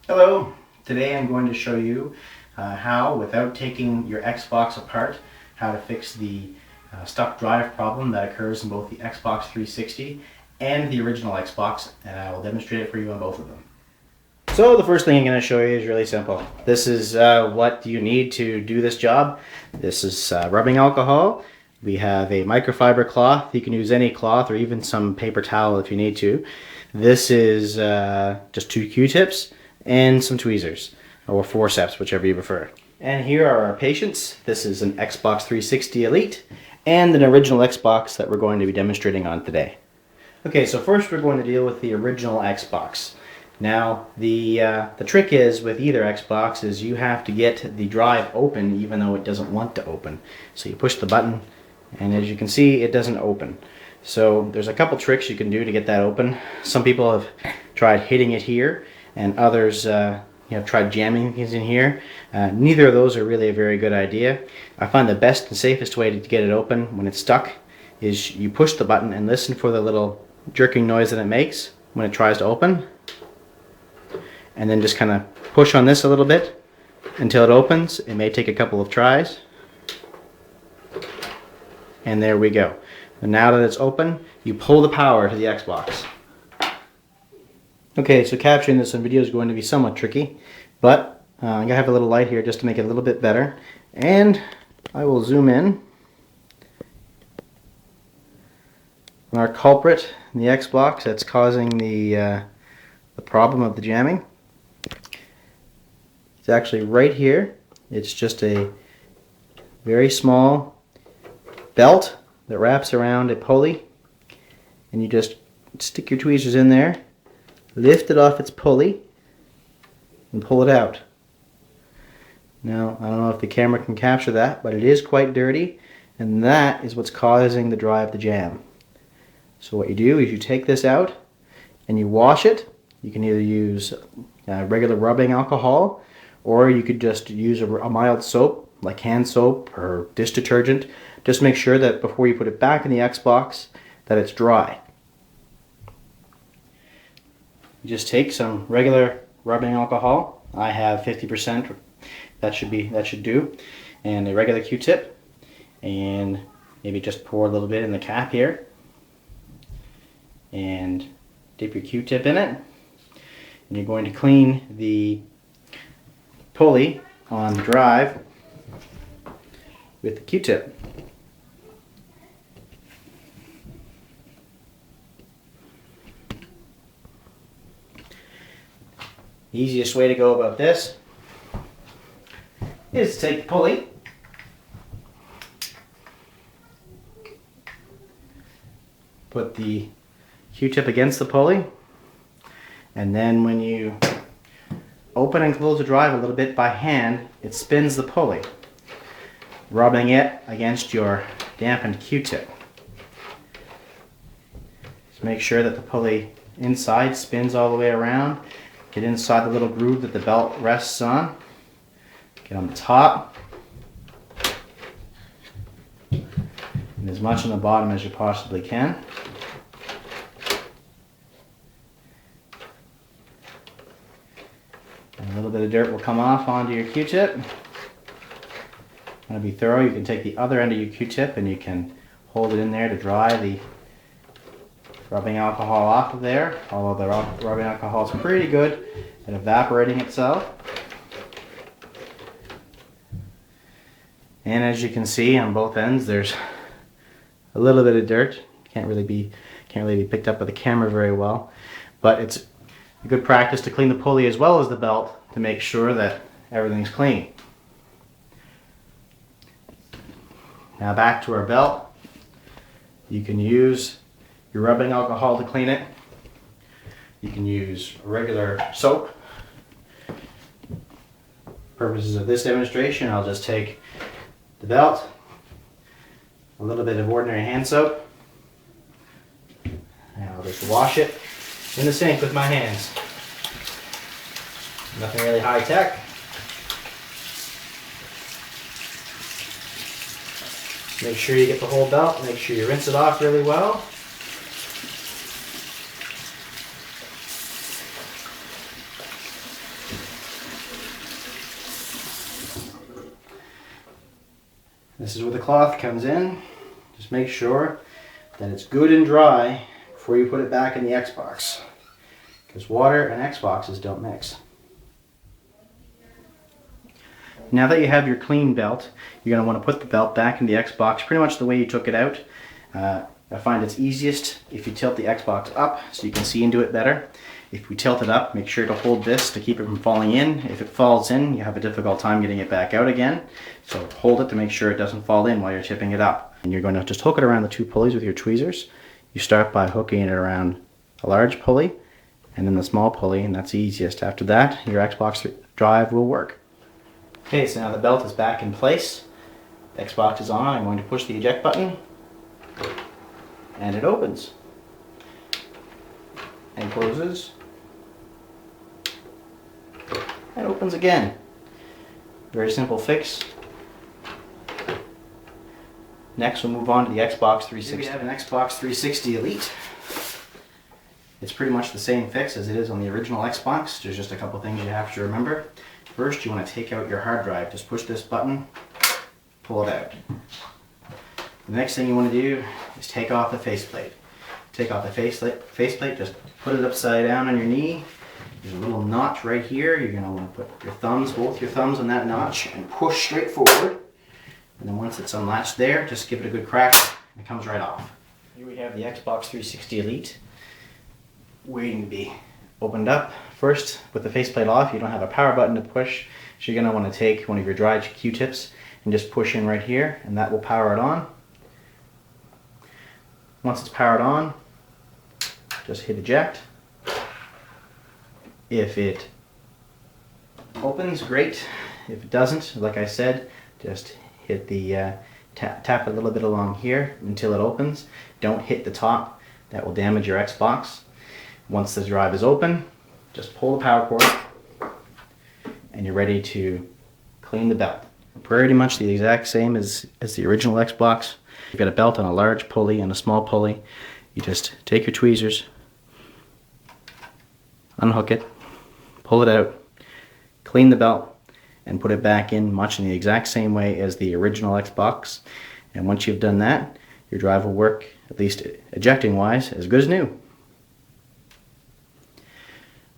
Hello! Today I'm going to show you how, without taking your Xbox apart, how to fix the stuck drive problem that occurs in both the Xbox 360 and the original Xbox, and I will demonstrate it for you on both of them. So the first thing I'm going to show you is really simple. This is what you need to do this job. This is rubbing alcohol. We have a microfiber cloth. You can use any cloth or even some paper towel if you need to. This is just 2 Q-tips and some tweezers, or forceps, whichever you prefer. And here are our patients. This is an Xbox 360 Elite and an original Xbox that we're going to be demonstrating on today. Okay, so first we're going to deal with the original Xbox. Now, the trick is with either Xbox is you have to get the drive open even though it doesn't want to open. So you push the button, and as you can see, it doesn't open. So there's a couple tricks you can do to get that open. Some people have tried hitting it here, and others have tried jamming things in here. Neither of those are really a very good idea. I find the best and safest way to get it open when it's stuck is you push the button and listen for the little jerking noise that it makes when it tries to open, and then just kind of push on this a little bit until it opens. It may take a couple of tries, and there we go. And now that it's open, you pull the power to the Xbox. Okay, so capturing this on video is going to be somewhat tricky, but I'm going to have a little light here just to make it a little bit better. And I will zoom in on our culprit in the Xbox that's causing the problem of the jamming. It's actually right here. It's just a very small belt that wraps around a pulley, and you just stick your tweezers in there, lift it off its pulley, and pull it out. Now, I don't know if the camera can capture that, but it is quite dirty, and that is what's causing the drive to jam. So what you do is you take this out and you wash it. You can either use regular rubbing alcohol, or you could just use a mild soap like hand soap or dish detergent. Just make sure that before you put it back in the Xbox that it's dry. You just take some regular rubbing alcohol. I have 50%. That should do, and a regular Q-tip, and maybe just pour a little bit in the cap here, and dip your Q-tip in it, and you're going to clean the pulley on the drive with the Q-tip. The easiest way to go about this is to take the pulley, put the Q-tip against the pulley, and then when you open and close the drive a little bit by hand, it spins the pulley, rubbing it against your dampened Q-tip. Just make sure that the pulley inside spins all the way around. Get inside the little groove that the belt rests on. Get on the top, and as much on the bottom as you possibly can. And a little bit of dirt will come off onto your Q-tip. Want to be thorough, you can take the other end of your Q-tip and you can hold it in there to dry the rubbing alcohol off of there, although the rubbing alcohol is pretty good at evaporating itself. And as you can see on both ends, there's a little bit of dirt. Can't really be picked up by the camera very well, but it's a good practice to clean the pulley as well as the belt to make sure that everything's clean. Now back to our belt. You can use your rubbing alcohol to clean it. You can use regular soap. For purposes of this demonstration, I'll just take the belt, a little bit of ordinary hand soap, and I'll just wash it in the sink with my hands. Nothing really high tech. Make sure you get the whole belt, make sure you rinse it off really well. This is where the cloth comes in. Just make sure that it's good and dry before you put it back in the Xbox, because water and Xboxes don't mix. Now that you have your clean belt, you're going to want to put the belt back in the Xbox pretty much the way you took it out. I find it's easiest if you tilt the Xbox up so you can see into it better. If we tilt it up, make sure to hold this to keep it from falling in. If it falls in, you have a difficult time getting it back out again. So hold it to make sure it doesn't fall in while you're tipping it up. And you're going to just hook it around the two pulleys with your tweezers. You start by hooking it around a large pulley and then the small pulley, and that's easiest. After that, your Xbox drive will work. Okay, so now the belt is back in place. The Xbox is on. I'm going to push the eject button and it opens and closes and opens again. Very simple fix. Next we'll move on to the Xbox 360. We have an Xbox 360 Elite. It's pretty much the same fix as it is on the original Xbox. There's just a couple things you have to remember. First, you want to take out your hard drive. Just push this button, pull it out. The next thing you want to do is take off the faceplate. Take off the faceplate, just put it upside down on your knee. There's a little notch right here. You're going to want to put your thumbs, both your thumbs on that notch, and push straight forward. And then once it's unlatched there, just give it a good crack and it comes right off. Here we have the Xbox 360 Elite waiting to be opened up. First, with the faceplate off, you don't have a power button to push, so you're going to want to take one of your dry Q-tips and just push in right here, and that will power it on. Once it's powered on, just hit eject. If it opens, great. If it doesn't, like I said, just hit the tap a little bit along here until it opens. Don't hit the top, that will damage your Xbox. Once the drive is open, just pull the power cord and you're ready to clean the belt. Pretty much the exact same as the original Xbox. You've got a belt on a large pulley and a small pulley. You just take your tweezers, unhook it, pull it out, clean the belt, and put it back in much in the exact same way as the original Xbox. And once you've done that, your drive will work, at least ejecting wise, as good as new.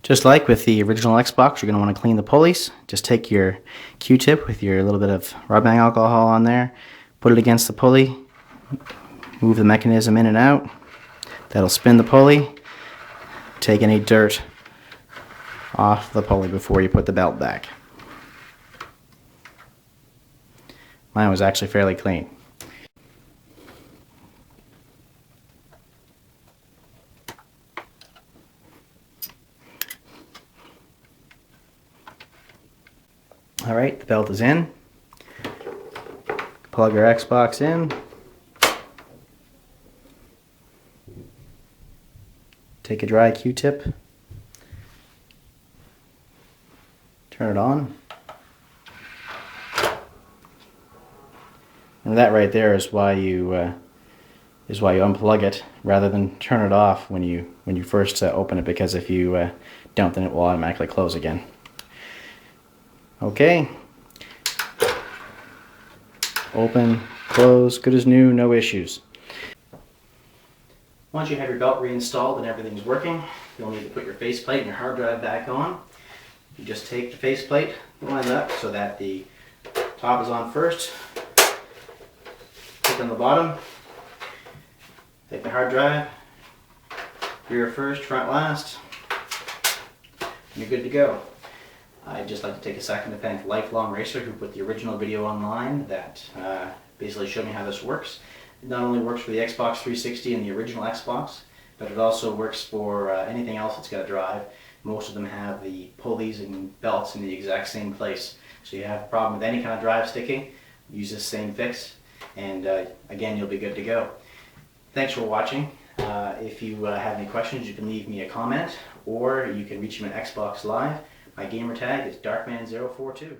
Just like with the original Xbox, you're going to want to clean the pulleys. Just take your Q-tip with your little bit of rubbing alcohol on there, put it against the pulley, move the mechanism in and out. That'll spin the pulley. Take any dirt off the pulley before you put the belt back. Mine was actually fairly clean. Alright, the belt is in. Plug your Xbox in. Take a dry Q-tip. Turn it on. And that right there is why you unplug it rather than turn it off when you first open it, because if you don't, then it will automatically close again. Okay. Open, close, good as new, no issues. Once you have your belt reinstalled and everything's working, you'll need to put your faceplate and your hard drive back on. You just take the faceplate, line it up so that the top is on first. Click on the bottom. Take the hard drive, rear first, front last, and you're good to go. I'd just like to take a second to thank LifeLongRacer, who put the original video online that basically showed me how this works. It not only works for the Xbox 360 and the original Xbox, but it also works for anything else that's got a drive. Most of them have the pulleys and belts in the exact same place. So you have a problem with any kind of drive sticking, use this same fix, and again, you'll be good to go. Thanks for watching. If you have any questions, you can leave me a comment, or you can reach me on Xbox Live. My gamer tag is Darkman042.